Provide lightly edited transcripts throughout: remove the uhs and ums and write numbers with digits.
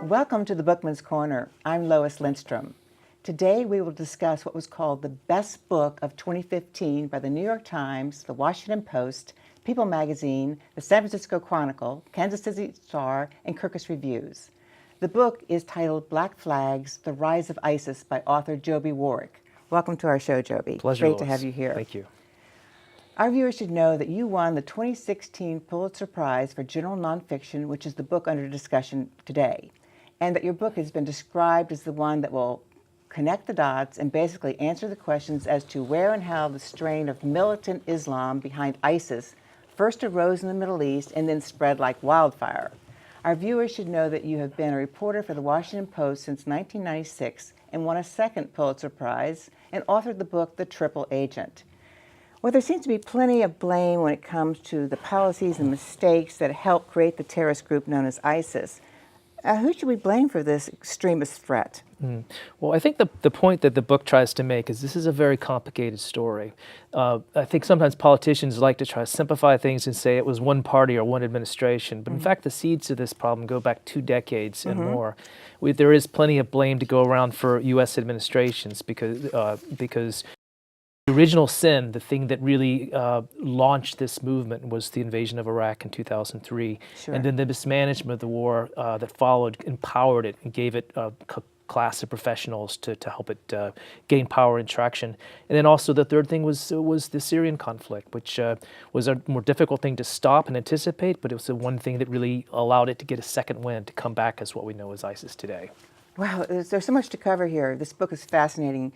Welcome to the Bookman's Corner. I'm Lois Lindstrom. Today we will discuss what was called the best book of 2015 by the New York Times, the Washington Post, People Magazine, the San Francisco Chronicle, Kansas City Star, and Kirkus Reviews. The book is titled Black Flags, The Rise of ISIS by author Joby Warrick. Welcome to our show, Joby. Pleasure, Great Lois. to have you here. Thank you. Our viewers should know that you won the 2016 Pulitzer Prize for General Nonfiction, which is the book under discussion today, and that your book has been described as the one that will connect the dots and basically answer the questions as to where and how the strain of militant Islam behind ISIS first arose in the Middle East and then spread like wildfire. Our viewers should know that you have been a reporter for the Washington Post since 1996 and won a second Pulitzer Prize and authored the book The Triple Agent. Well, there seems to be plenty of blame when it comes to the policies and mistakes that helped create the terrorist group known as ISIS. Who should we blame for this extremist threat? Well, I think the point that the book tries to make is this is a very complicated story. I think sometimes politicians like to try to simplify things and say it was one party or one administration, but in fact the seeds of this problem go back 2 decades and more. There is plenty of blame to go around for U.S. administrations because the original sin, the thing that really launched this movement, was the invasion of Iraq in 2003. Sure. And then the mismanagement of the war that followed empowered it and gave it a class of professionals to help it gain power and traction. And then also the third thing was the Syrian conflict, which was a more difficult thing to stop and anticipate, but it was the one thing that really allowed it to get a second wind to come back as what we know as ISIS today. Wow, there's so much to cover here. This book is fascinating.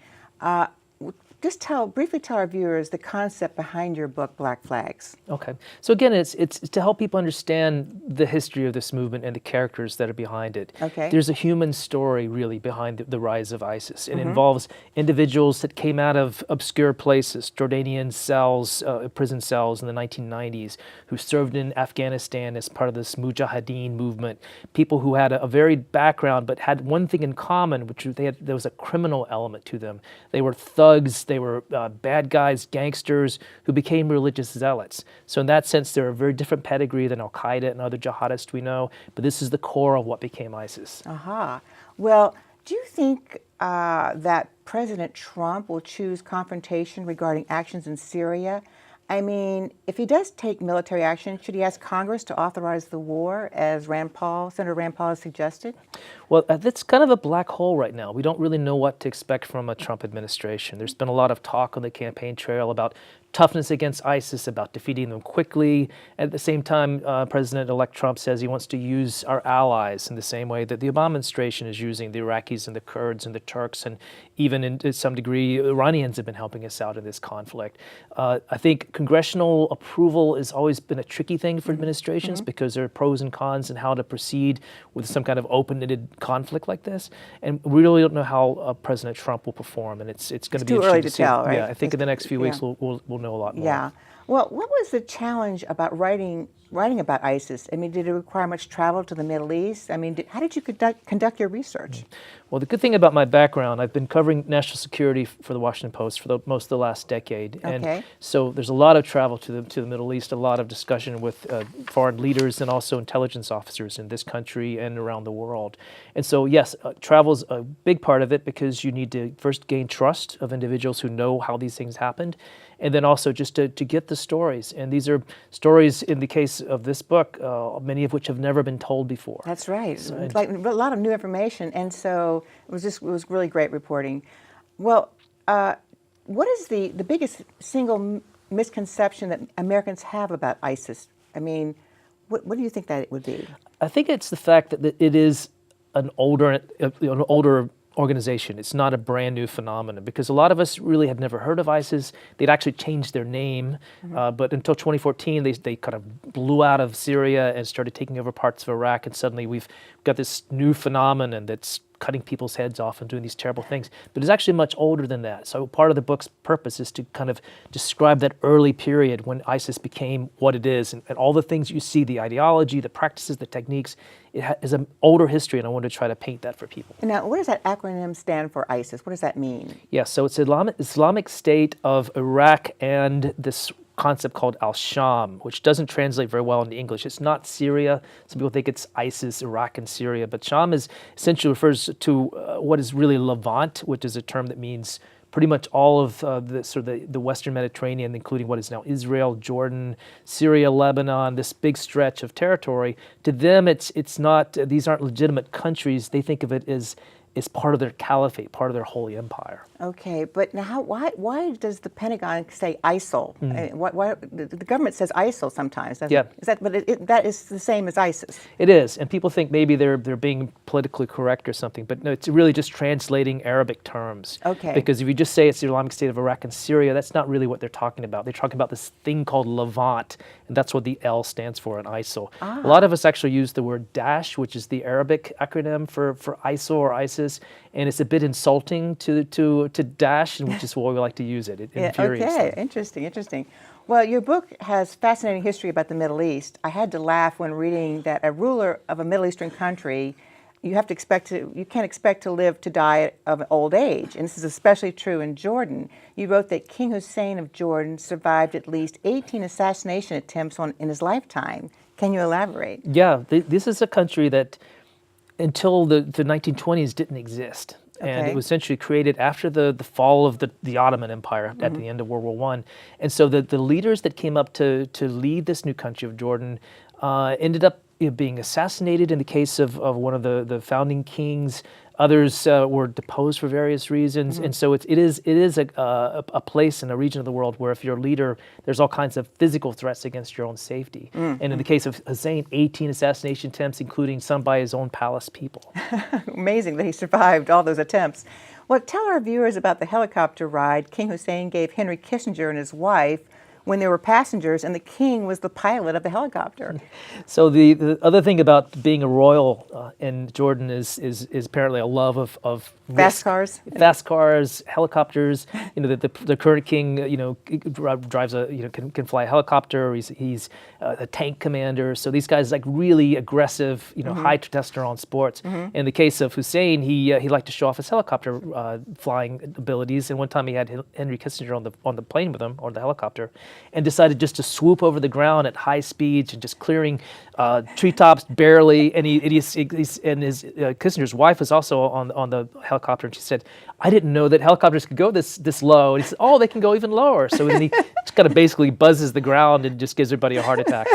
Just briefly tell our viewers the concept behind your book, Black Flags. Okay. So again, it's to help people understand the history of this movement and the characters that are behind it. Okay. There's a human story really behind the rise of ISIS. It involves individuals that came out of obscure places, Jordanian cells, prison cells in the 1990s, who served in Afghanistan as part of this Mujahideen movement. People who had a varied background but had one thing in common, which there was a criminal element to them. They were thugs. They were bad guys, gangsters, who became religious zealots. So in that sense, they're a very different pedigree than Al-Qaeda and other jihadists we know, but this is the core of what became ISIS. Aha. Well, do you think that President Trump will choose confrontation regarding actions in Syria? I mean, if he does take military action, should he ask Congress to authorize the war, as Senator Rand Paul has suggested? Well, that's kind of a black hole right now. We don't really know what to expect from a Trump administration. There's been a lot of talk on the campaign trail about toughness against ISIS, about defeating them quickly. At the same time, President-elect Trump says he wants to use our allies in the same way that the Obama administration is using the Iraqis and the Kurds and the Turks, and even to some degree, Iranians have been helping us out in this conflict. I think congressional approval has always been a tricky thing for administrations because there are pros and cons in how to proceed with some kind of open-ended conflict like this, and we really don't know how President Trump will perform, and it's going to be too early to see. tell, right? Yeah, I think in the next few weeks we'll know a lot more. Yeah. Well, what was the challenge about writing about ISIS? I mean, did it require much travel to the Middle East? I mean, how did you conduct your research? Well, the good thing about my background, I've been covering national security for the Washington Post for most of the last decade. Okay. And so there's a lot of travel to the Middle East, a lot of discussion with foreign leaders and also intelligence officers in this country and around the world. And so, yes, travel's a big part of it because you need to first gain trust of individuals who know how these things happened, and then also just to get the stories. And these are stories, in the case of this book, many of which have never been told before. That's right. It's like a lot of new information, and so it was really great reporting. Well, what is the biggest single misconception that Americans have about ISIS? I mean, what do you think that it would be? I think it's the fact that it is an older organization. It's not a brand new phenomenon because a lot of us really had never heard of ISIS. They'd actually changed their name, but until 2014, they kind of blew out of Syria and started taking over parts of Iraq, and suddenly we've got this new phenomenon that's cutting people's heads off and doing these terrible things. But it's actually much older than that. So part of the book's purpose is to kind of describe that early period when ISIS became what it is, and all the things you see, the ideology, the practices, the techniques. It is an older history, and I want to try to paint that for people. Now, what does that acronym stand for, ISIS? What does that mean? Yeah, so it's Islamic State of Iraq and this concept called al-Sham, which doesn't translate very well into English. It's not Syria. Some people think it's ISIS, Iraq, and Syria. But Sham is essentially refers to what is really Levant, which is a term that means pretty much all of the Western Mediterranean, including what is now Israel, Jordan, Syria, Lebanon, this big stretch of territory. To them, it's not, these aren't legitimate countries. They think of it as part of their caliphate, part of their holy empire. Okay, but now why does the Pentagon say ISIL? Why the government says ISIL sometimes? Doesn't it? Is that, but that is the same as ISIS. It is, and people think maybe they're being politically correct or something, but no, it's really just translating Arabic terms. Okay. Because if you just say it's the Islamic State of Iraq and Syria, that's not really what they're talking about. They're talking about this thing called Levant, and that's what the L stands for in ISIL. A lot of us actually use the word Daesh, which is the Arabic acronym for ISIL or ISIS, and it's a bit insulting to Daesh, which is why we like to use it. It infuriates Okay, them. interesting. Well, your book has fascinating history about the Middle East. I had to laugh when reading that a ruler of a Middle Eastern country, you can't expect to live to die of old age, and this is especially true in Jordan. You wrote that King Hussein of Jordan survived at least 18 assassination attempts in his lifetime. Can you elaborate? Yeah, this is a country that until the 1920s didn't exist. And it was essentially created after the fall of the Ottoman Empire at the end of World War I. And so the leaders that came up to lead this new country of Jordan ended up being assassinated in the case of one of the founding kings. Others were deposed for various reasons. And so it is a place in a region of the world where if you're a leader, there's all kinds of physical threats against your own safety. And in the case of Hussein, 18 assassination attempts, including some by his own palace people. Amazing that he survived all those attempts. Well, tell our viewers about the helicopter ride King Hussein gave Henry Kissinger and his wife when there were passengers and the king was the pilot of the helicopter. So the other thing about being a royal in Jordan is apparently a love of Fast cars? Fast cars, helicopters. The current king, drives can fly a helicopter. He's a tank commander. So these guys like really aggressive, high testosterone sports. In the case of Hussein, he liked to show off his helicopter flying abilities. And one time he had Henry Kissinger on the plane with him, or the helicopter, and decided just to swoop over the ground at high speeds and just clearing treetops barely. And Kissinger's wife was also on the helicopter, and she said, "I didn't know that helicopters could go this low." And he said, "Oh, they can go even lower." So then he just kind of basically buzzes the ground and just gives everybody a heart attack.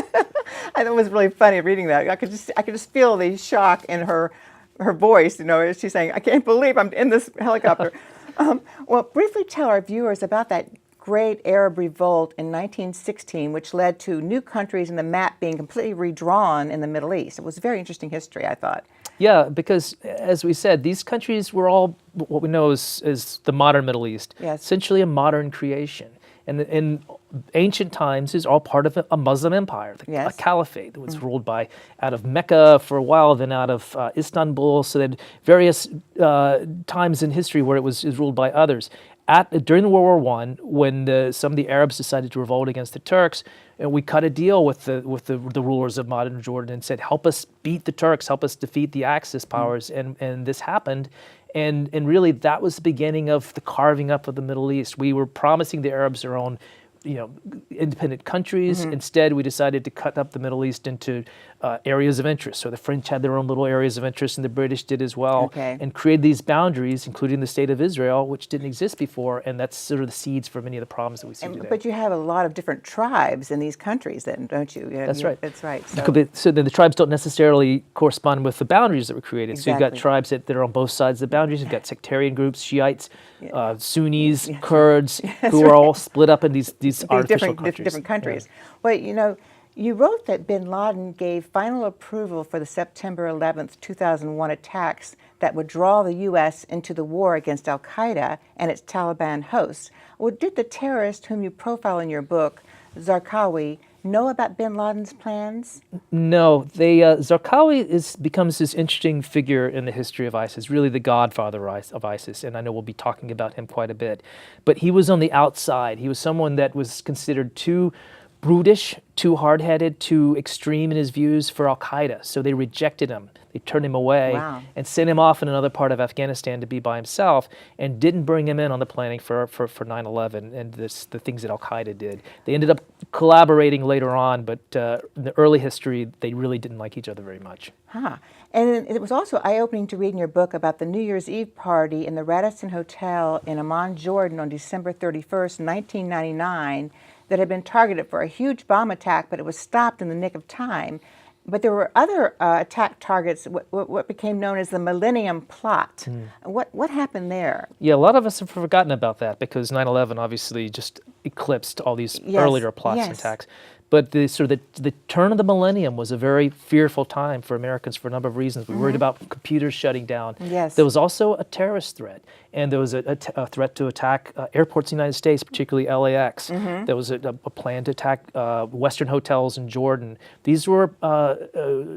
I thought it was really funny reading that. I could just feel the shock in her voice. She's saying, "I can't believe I'm in this helicopter." Well, briefly tell our viewers about that great Arab revolt in 1916, which led to new countries in the map being completely redrawn in the Middle East. It was a very interesting history, I thought. Yeah, because as we said, these countries were all what we know is the modern Middle East, essentially a modern creation. And in ancient times, is all part of a Muslim empire, a caliphate that was ruled out of Mecca for a while, then out of Istanbul. So that various times in history where it was ruled by others. During the World War I, when some of the Arabs decided to revolt against the Turks, we cut a deal with the rulers of modern Jordan and said, "Help us beat the Turks, help us defeat the Axis powers," and this happened. And really, that was the beginning of the carving up of the Middle East. We were promising the Arabs their own, independent countries. Instead, we decided to cut up the Middle East into areas of interest. So the French had their own little areas of interest, and the British did as well, and created these boundaries, including the state of Israel, which didn't exist before, and that's sort of the seeds for many of the problems that we see today. But you have a lot of different tribes in these countries then, don't you? That's right. That's right. So then the tribes don't necessarily correspond with the boundaries that were created. Exactly. So you've got tribes that are on both sides of the boundaries. You've got sectarian groups, Shiites, Sunnis, Kurds, who are all split up in these artificial different countries. Well, you wrote that bin Laden gave final approval for the September 11th, 2001 attacks that would draw the U.S. into the war against al-Qaeda and its Taliban hosts. Well, did the terrorist whom you profile in your book, Zarqawi, know about bin Laden's plans? No. Zarqawi becomes this interesting figure in the history of ISIS, really the godfather of ISIS, and I know we'll be talking about him quite a bit. But he was on the outside. He was someone that was considered too brutish, too hard-headed, too extreme in his views for al-Qaeda, so they rejected him. They turned him away Wow. and sent him off in another part of Afghanistan to be by himself, and didn't bring him in on the planning for 9/11 and the things that Al-Qaeda did. They ended up collaborating later on, but in the early history, they really didn't like each other very much. Huh. And it was also eye-opening to read in your book about the New Year's Eve party in the Radisson Hotel in Amman, Jordan on December 31st, 1999, that had been targeted for a huge bomb attack, but it was stopped in the nick of time. But there were other attack targets, what became known as the Millennium Plot. What happened there? Yeah, a lot of us have forgotten about that because 9/11 obviously just eclipsed all these earlier plots and attacks. But the turn of the millennium was a very fearful time for Americans for a number of reasons. We worried about computers shutting down. Yes. There was also a terrorist threat, and there was a threat to attack airports in the United States, particularly LAX. There was a plan to attack Western hotels in Jordan. These were,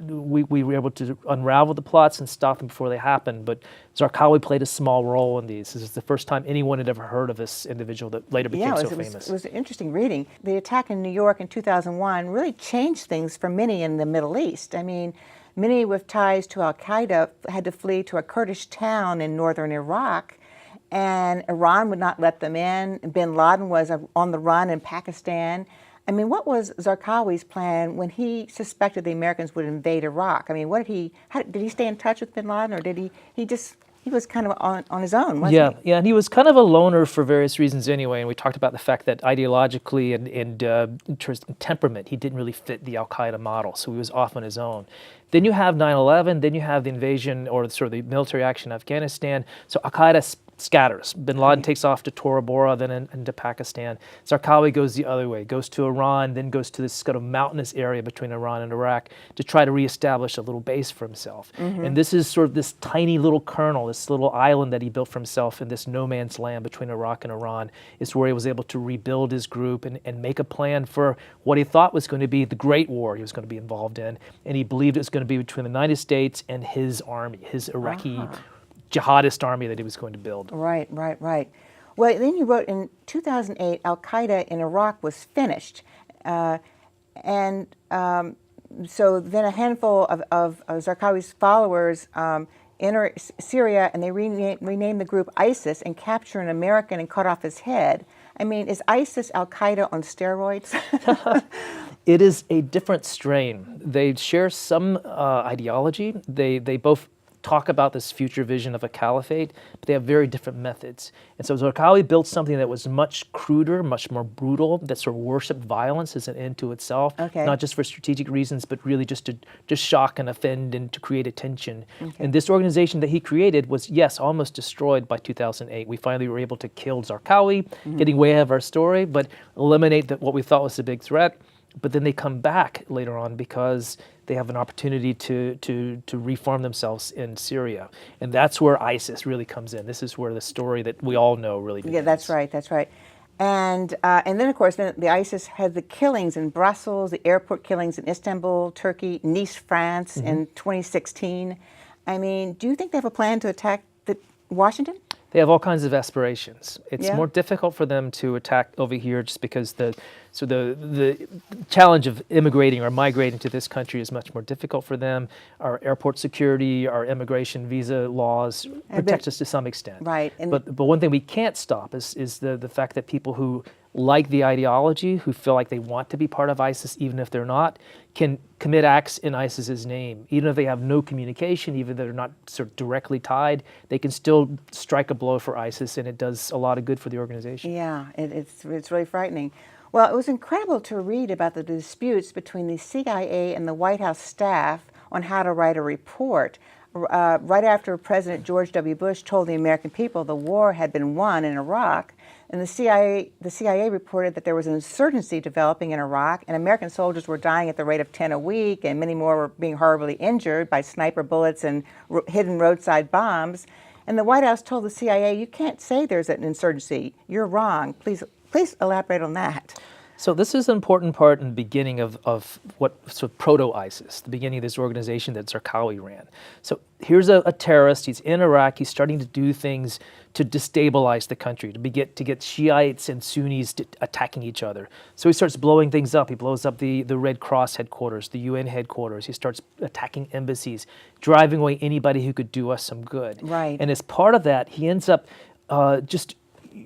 we were able to unravel the plots and stop them before they happened, but Zarqawi played a small role in these. This is the first time anyone had ever heard of this individual that later became so famous. It was interesting reading. The attack in New York in 2001 really changed things for many in the Middle East. I mean, many with ties to Al-Qaeda had to flee to a Kurdish town in northern Iraq, and Iran would not let them in. Bin Laden was on the run in Pakistan. I mean, what was Zarqawi's plan when he suspected the Americans would invade Iraq? I mean, did he stay in touch with Bin Laden, or did he was kind of on his own, wasn't he? Yeah, and he was kind of a loner for various reasons anyway. And we talked about the fact that ideologically and in terms of temperament, he didn't really fit the Al-Qaeda model, so he was off on his own. Then you have 9/11, then you have the invasion or sort of the military action in Afghanistan. So Al-Qaeda scatters. Bin Laden takes off to Tora Bora, then into Pakistan. Zarqawi goes the other way, goes to Iran, then goes to this kind of mountainous area between Iran and Iraq to try to reestablish a little base for himself. And this is sort of this tiny little kernel, this little island that he built for himself in this no man's land between Iraq and Iran, is where he was able to rebuild his group and make a plan for what he thought was going to be the Great War he was going to be involved in. And he believed it was going to be between the United States and his army, his Iraqi jihadist army that he was going to build. Right. Well, then you wrote in 2008, Al-Qaeda in Iraq was finished. So then a handful of Zarqawi's followers enter Syria, and they rename the group ISIS and capture an American and cut off his head. I mean, is ISIS Al-Qaeda on steroids? It is a different strain. They share some ideology. They both talk about this future vision of a caliphate, but they have very different methods. And so Zarqawi built something that was much cruder, much more brutal, that sort of worshiped violence as an end to itself, not just for strategic reasons, but really just to shock and offend and to create attention. And this organization that he created was, yes, almost destroyed by 2008. We finally were able to kill Zarqawi, getting way ahead of our story, but eliminate what we thought was a big threat. But then they come back later on because they have an opportunity to reform themselves in Syria. And that's where ISIS really comes in. This is where the story that we all know really begins. Yeah, that's right. And then, of course, the ISIS had the killings in Brussels, the airport killings in Istanbul, Turkey, Nice, France in 2016. I mean, do you think they have a plan to attack Washington? They have all kinds of aspirations. It's more difficult for them to attack over here just because the challenge of immigrating or migrating to this country is much more difficult for them. Our airport security, our immigration visa laws protect us to some extent. Right. But one thing we can't stop is the fact that people who like the ideology, who feel like they want to be part of ISIS even if they're not, can commit acts in ISIS's name. Even if they have no communication, even if they're not sort of directly tied, they can still strike a blow for ISIS, and it does a lot of good for the organization. Yeah, it's really frightening. Well, it was incredible to read about the disputes between the CIA and the White House staff on how to write a report. Right after President George W. Bush told the American people the war had been won in Iraq, and the CIA reported that there was an insurgency developing in Iraq, and American soldiers were dying at the rate of 10 a week, and many more were being horribly injured by sniper bullets and hidden roadside bombs. And the White House told the CIA, "You can't say there's an insurgency. You're wrong. Please elaborate on that." So this is an important part in the beginning of what sort of proto-ISIS, the beginning of this organization that Zarqawi ran. So here's a terrorist. He's in Iraq. He's starting to do things to destabilize the country, to get Shiites and Sunnis attacking each other. So he starts blowing things up. He blows up the Red Cross headquarters, the UN headquarters. He starts attacking embassies, driving away anybody who could do us some good. Right. And as part of that, he ends up just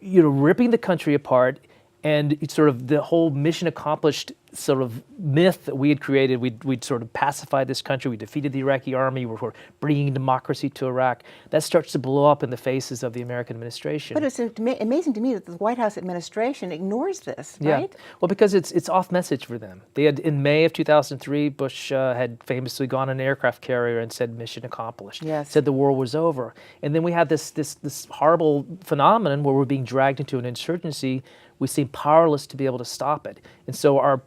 ripping the country apart. And it's sort of the whole mission accomplished sort of myth that we had created. We'd sort of pacified this country. We defeated the Iraqi army. We're bringing democracy to Iraq. That starts to blow up in the faces of the American administration. But it's amazing to me that the White House administration ignores this, right? Yeah. Well, because it's off message for them. They had, in May of 2003, Bush had famously gone on an aircraft carrier and said mission accomplished. Yes. Said the war was over. And then we had this horrible phenomenon where we're being dragged into an insurgency. We seem powerless to be able to stop it, and so our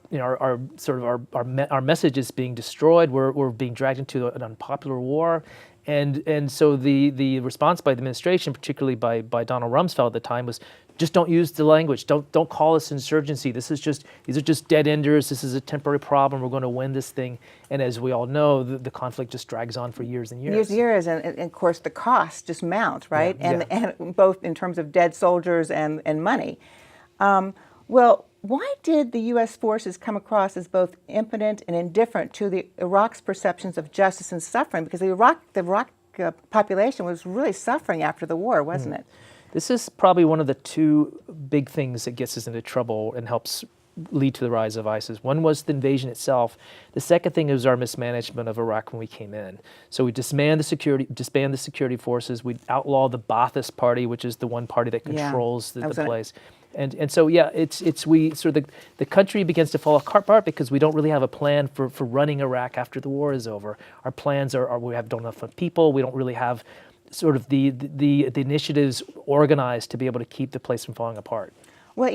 message is being destroyed. We're being dragged into an unpopular war, and so the response by the administration, particularly by Donald Rumsfeld at the time, was just don't use the language. Don't call this insurgency. These are just dead enders. This is a temporary problem. We're going to win this thing. And as we all know, the conflict just drags on for years and years. Years, and of course the costs just mount, right? Yeah, and both in terms of dead soldiers and money. Well, why did the U.S. forces come across as both impotent and indifferent to Iraq's perceptions of justice and suffering? Because the Iraq population was really suffering after the war, wasn't it? This is probably one of the two big things that gets us into trouble and helps lead to the rise of ISIS. One was the invasion itself. The second thing is our mismanagement of Iraq when we came in. So we disband the security forces. We outlaw the Ba'athist Party, which is the one party that controls the place. And so the country begins to fall apart because we don't really have a plan for running Iraq after the war is over. Our plans are we don't have enough people. We don't really have sort of the initiatives organized to be able to keep the place from falling apart. Well,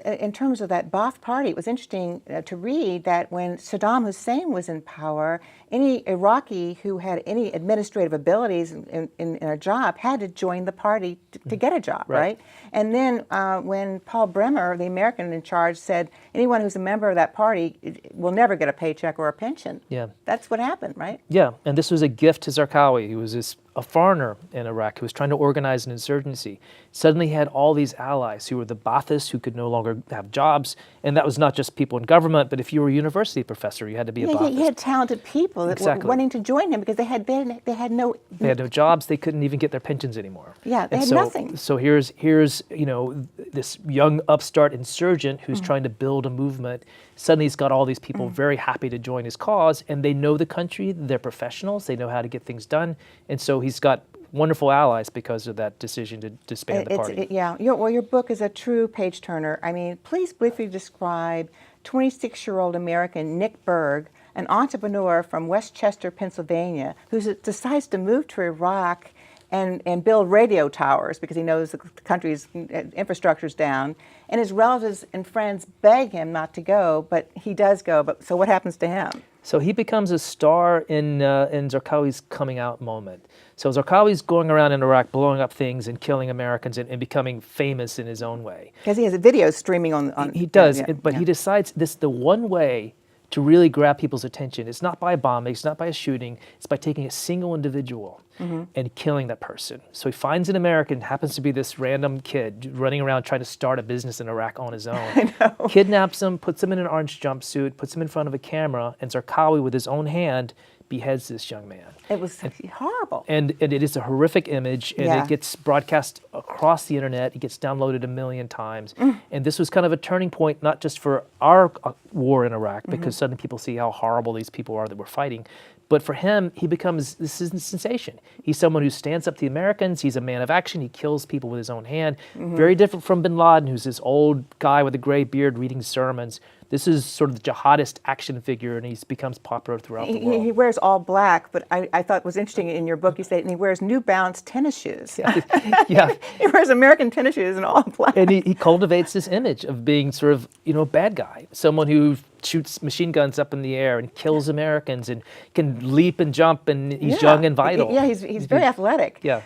in terms of that Ba'ath Party, it was interesting to read that when Saddam Hussein was in power, any Iraqi who had any administrative abilities in a job had to join the party to get a job, right? And then when Paul Bremer, the American in charge, said anyone who's a member of that party will never get a paycheck or a pension. Yeah. That's what happened, right? Yeah, and this was a gift to Zarqawi. He was a foreigner in Iraq who was trying to organize an insurgency. Suddenly he had all these allies who were the Baathists who could no longer have jobs. And that was not just people in government, but if you were a university professor, you had to be a Baathist. He had talented people that were wanting to join him because they had no jobs. They couldn't even get their pensions anymore. Yeah, they had nothing. So here's this young upstart insurgent who's trying to build a movement. Suddenly he's got all these people very happy to join his cause, and they know the country, they're professionals, they know how to get things done, and so he's got wonderful allies because of that decision to disband the party. Your book is a true page-turner. I mean, please briefly describe 26-year-old American Nick Berg, an entrepreneur from Westchester, Pennsylvania, who decides to move to Iraq and build radio towers because he knows the country's infrastructure is down. And his relatives and friends beg him not to go, but he does go. So what happens to him? So he becomes a star in Zarqawi's coming out moment. So Zarqawi's going around in Iraq blowing up things and killing Americans and becoming famous in his own way. Because he has a video streaming on He does, but he decides the one way to really grab people's attention. It's not by a bombing, it's not by a shooting, it's by taking a single individual and killing that person. So he finds an American, happens to be this random kid running around trying to start a business in Iraq on his own. Kidnaps him, puts him in an orange jumpsuit, puts him in front of a camera, and Zarqawi with his own hand beheads this young man. It was horrible. And it is a horrific image, and it gets broadcast across the internet. It gets downloaded 1 million times. And this was kind of a turning point, not just for our war in Iraq, because suddenly people see how horrible these people are that we're fighting, but for him, this is a sensation. He's someone who stands up to the Americans. He's a man of action. He kills people with his own hand. Very different from bin Laden, who's this old guy with a gray beard reading sermons. This is sort of the jihadist action figure, and he becomes popular throughout the world. He wears all black, but I thought it was interesting in your book, you say, and he wears New Balance tennis shoes. Yeah. He wears American tennis shoes in all black. And he cultivates this image of being sort of, a bad guy, someone who shoots machine guns up in the air and kills Americans and can leap and jump, and he's young and vital. Yeah, he's very athletic. Yeah.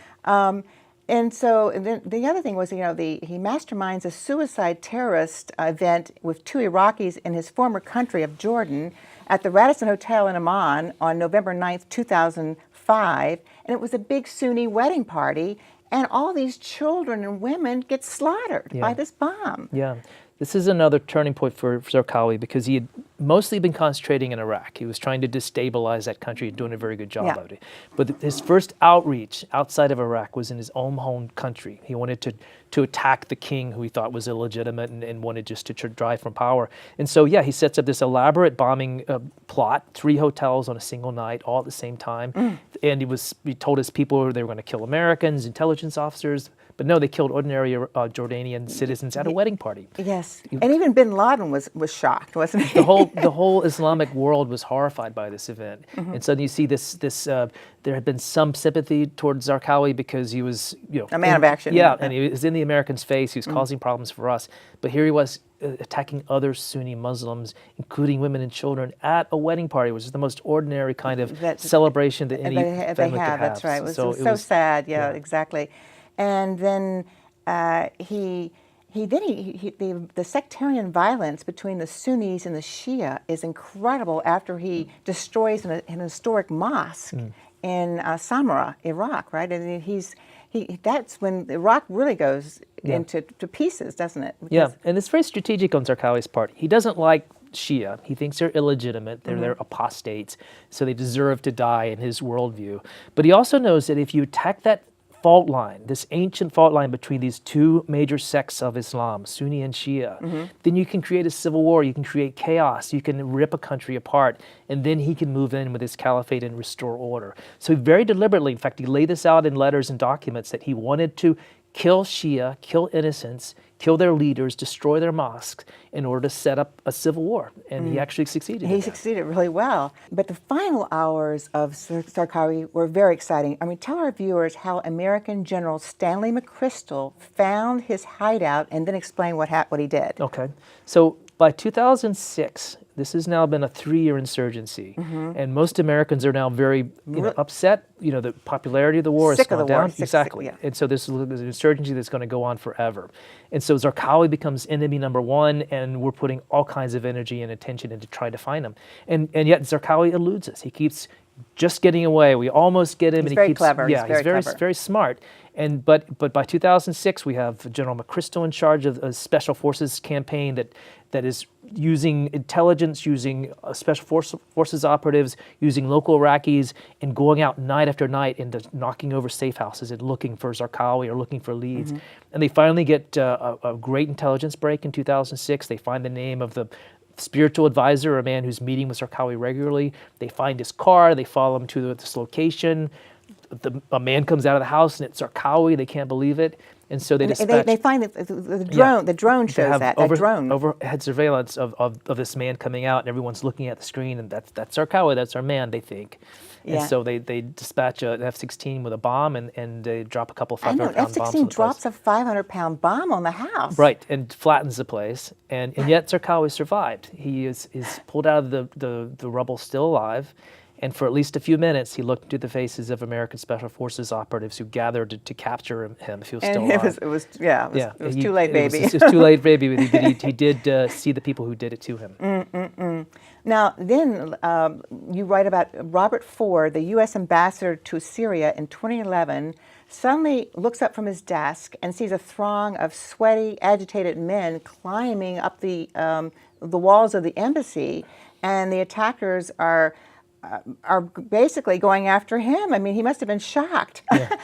And so and then the other thing was, he masterminds a suicide terrorist event with 2 Iraqis in his former country of Jordan at the Radisson Hotel in Amman on November 9th, 2005. And it was a big Sunni wedding party. And all these children and women get slaughtered by this bomb. Yeah. This is another turning point for Zarqawi because he had mostly been concentrating in Iraq. He was trying to destabilize that country and doing a very good job of it. But his first outreach outside of Iraq was in his own home country. He wanted to attack the king who he thought was illegitimate and wanted just to drive from power. And so, he sets up this elaborate bombing plot, 3 hotels on a single night, all at the same time. And he told his people they were going to kill Americans, intelligence officers. But no, they killed ordinary Jordanian citizens at a wedding party. Yes, and even bin Laden was shocked, wasn't he? The whole Islamic world was horrified by this event, and so you see this. There had been some sympathy towards Zarqawi because he was, a man of action. Yeah, and he was in the Americans' face. He was causing problems for us, but here he was attacking other Sunni Muslims, including women and children, at a wedding party, which is the most ordinary kind of celebration that any family could have. That's right. It was so sad. Yeah, exactly. And then the sectarian violence between the Sunnis and the Shia is incredible after he destroys an historic mosque in Samarra, Iraq, right? And that's when Iraq really goes into pieces, doesn't it? Because and it's very strategic on Zarqawi's part. He doesn't like Shia. He thinks they're illegitimate, they're apostates, so they deserve to die in his worldview. But he also knows that if you attack that fault line, this ancient fault line between these 2 major sects of Islam, Sunni and Shia, then you can create a civil war, you can create chaos, you can rip a country apart, and then he can move in with his caliphate and restore order. So he very deliberately, in fact, he laid this out in letters and documents that he wanted to kill Shia, kill innocents, kill their leaders, destroy their mosques in order to set up a civil war. And he actually succeeded. He succeeded really well. But the final hours of Zarqawi were very exciting. I mean, tell our viewers how American General Stanley McChrystal found his hideout and then explain what he did. Okay. So by 2006, this has now been a 3-year insurgency, and most Americans are now very upset. The popularity of the war has gone down. Exactly. And so this is an insurgency that's going to go on forever. And so Zarqawi becomes enemy number 1, and we're putting all kinds of energy and attention into trying to find him. And yet Zarqawi eludes us. He keeps just getting away. We almost get him. He's very clever. Yeah, he's very smart. But by 2006, we have General McChrystal in charge of a special forces campaign that is using intelligence, using special forces operatives, using local Iraqis, and going out night after night and knocking over safe houses and looking for Zarqawi or looking for leads. And they finally get a great intelligence break in 2006. They find the name of the spiritual advisor, a man who's meeting with Zarqawi regularly. They find his car. They follow him to this location. A man comes out of the house and it's Zarqawi. They can't believe it. And so they dispatch. They find the drone shows that drone. Overhead surveillance of this man coming out, and everyone's looking at the screen, and that's Zarqawi, that's our man, they think. And so they dispatch an F-16 with a bomb, and they drop a couple 500-pound bombs on the F-16 drops a 500-pound bomb on the house. Right, and flattens the place. And yet Zarqawi survived. He is pulled out of the rubble still alive. And for at least a few minutes, he looked into the faces of American Special Forces operatives who gathered to capture him if he was still alive. It was too late, baby. It was too late, baby, but he did see the people who did it to him. Now, then you write about Robert Ford, the U.S. ambassador to Syria in 2011, suddenly looks up from his desk and sees a throng of sweaty, agitated men climbing up the walls of the embassy, and the attackers are basically going after him. I mean, he must have been shocked. Yeah.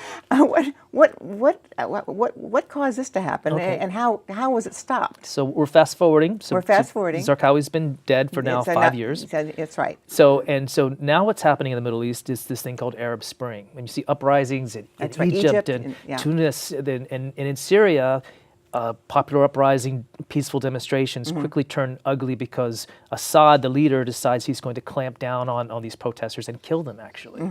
What caused this to happen, and how was it stopped? So we're fast forwarding. Zarqawi's been dead for now 5 years. That's right. So now what's happening in the Middle East is this thing called Arab Spring. When you see uprisings in Egypt and Tunis and in Syria. Popular uprising, peaceful demonstrations quickly turn ugly because Assad, the leader, decides he's going to clamp down on these protesters and kill them, actually.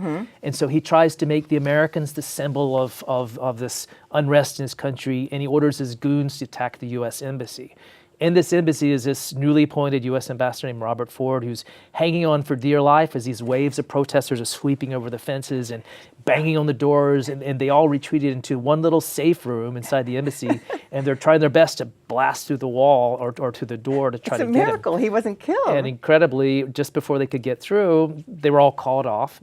And so he tries to make the Americans the symbol of this unrest in his country, and he orders his goons to attack the U.S. embassy. in this embassy is this newly appointed U.S. ambassador named Robert Ford, who's hanging on for dear life as these waves of protesters are sweeping over the fences and banging on the doors, and they all retreated into one little safe room inside the embassy, and they're trying their best to blast through the wall or to the door to try to get him. It's a miracle he wasn't killed. And incredibly, just before they could get through, they were all called off.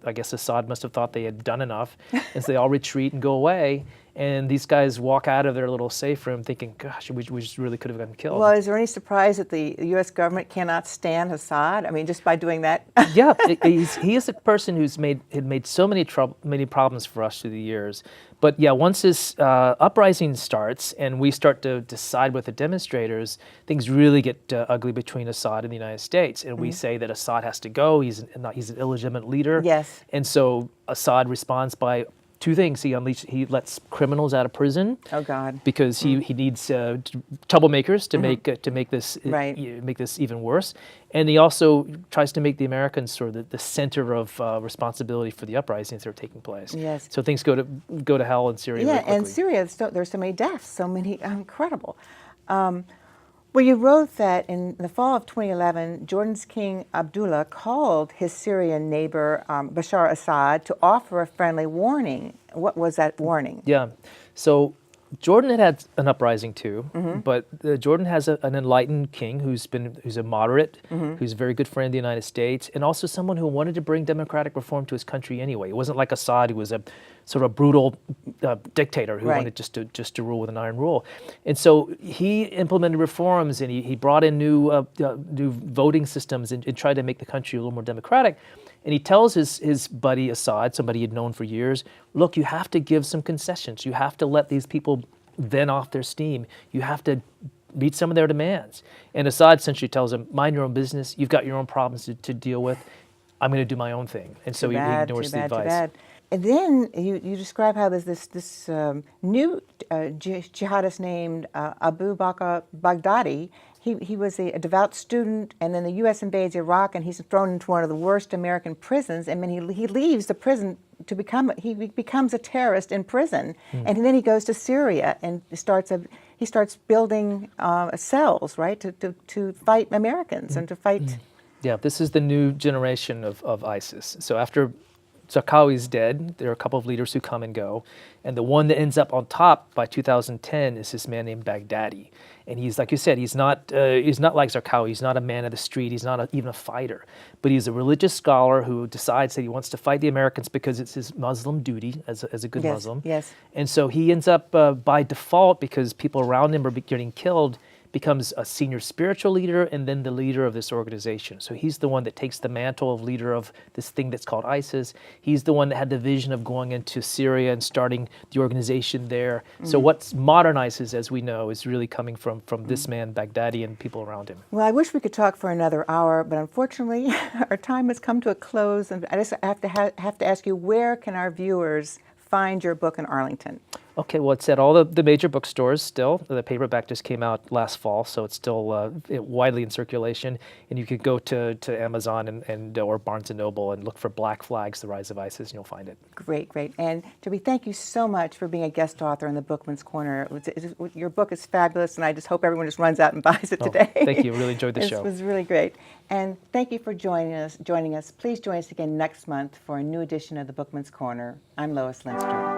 I guess Assad must have thought they had done enough, and so they all retreat and go away. And these guys walk out of their little safe room thinking, gosh, we just really could have gotten killed. Well, is there any surprise that the U.S. government cannot stand Assad? I mean, just by doing that? Yeah, he is a person who's made so many problems for us through the years. But yeah, once this uprising starts and we start to decide with the demonstrators, things really get ugly between Assad and the United States. And we say that Assad has to go. He's an illegitimate leader. Yes. And so Assad responds by two things. He lets criminals out of prison. Oh God! Because he needs troublemakers to make this Right. make this even worse, and he also tries to make the Americans sort of the center of responsibility for the uprisings that are taking place. Yes. So things go to hell in Syria. Yeah, very quickly. and Syria, there's so many deaths, so many incredible. Well, you wrote that in the fall of 2011, Jordan's King Abdullah called his Syrian neighbor Bashar Assad to offer a friendly warning. What was that warning? Yeah. So Jordan had an uprising too, but Jordan has an enlightened king who's a moderate, who's a very good friend of the United States, and also someone who wanted to bring democratic reform to his country anyway. It wasn't like Assad, who was a sort of brutal dictator who Right. wanted just to rule with an iron rule. And so he implemented reforms, and he brought in new voting systems and tried to make the country a little more democratic. And he tells his buddy Assad, somebody he'd known for years, look, you have to give some concessions. You have to let these people vent off their steam. You have to meet some of their demands. And Assad essentially tells him, mind your own business. You've got your own problems to deal with. I'm going to do my own thing. And so he ignores the advice. Too bad. And then you describe how there's this new jihadist named Abu Bakr Baghdadi. He was a devout student, and then the U.S. invades Iraq, and he's thrown into one of the worst American prisons. And then he leaves the prison to becomes a terrorist in prison, and then he goes to Syria and he starts building cells, right, to fight Americans and to fight. Yeah, this is the new generation of ISIS. So after Zarqawi's dead, there are a couple of leaders who come and go, and the one that ends up on top by 2010 is this man named Baghdadi. And he's, like you said, he's not like Zarqawi. He's not a man of the street. He's not even a fighter. But he's a religious scholar who decides that he wants to fight the Americans because it's his Muslim duty as a good Muslim. Yes. And so he ends up, by default, because people around him are getting killed, becomes a senior spiritual leader and then the leader of this organization. So he's the one that takes the mantle of leader of this thing that's called ISIS. He's the one that had the vision of going into Syria and starting the organization there. So what modern ISIS, as we know, is really coming from this man, Baghdadi, and people around him. Well, I wish we could talk for another hour, but unfortunately, our time has come to a close, and I just have to ask you, where can our viewers find your book in Arlington? Okay, well, it's at all the major bookstores still. The paperback just came out last fall, so it's still widely in circulation. And you could go to Amazon or Barnes & Noble and look for Black Flags, The Rise of ISIS, and you'll find it. Great, great. And Joby, thank you so much for being a guest author in the Bookman's Corner. Your book is fabulous, and I just hope everyone just runs out and buys it today. Thank you. Really enjoyed the show. It was really great. And thank you for joining us. Please join us again next month for a new edition of the Bookman's Corner. I'm Lois Lindstrom.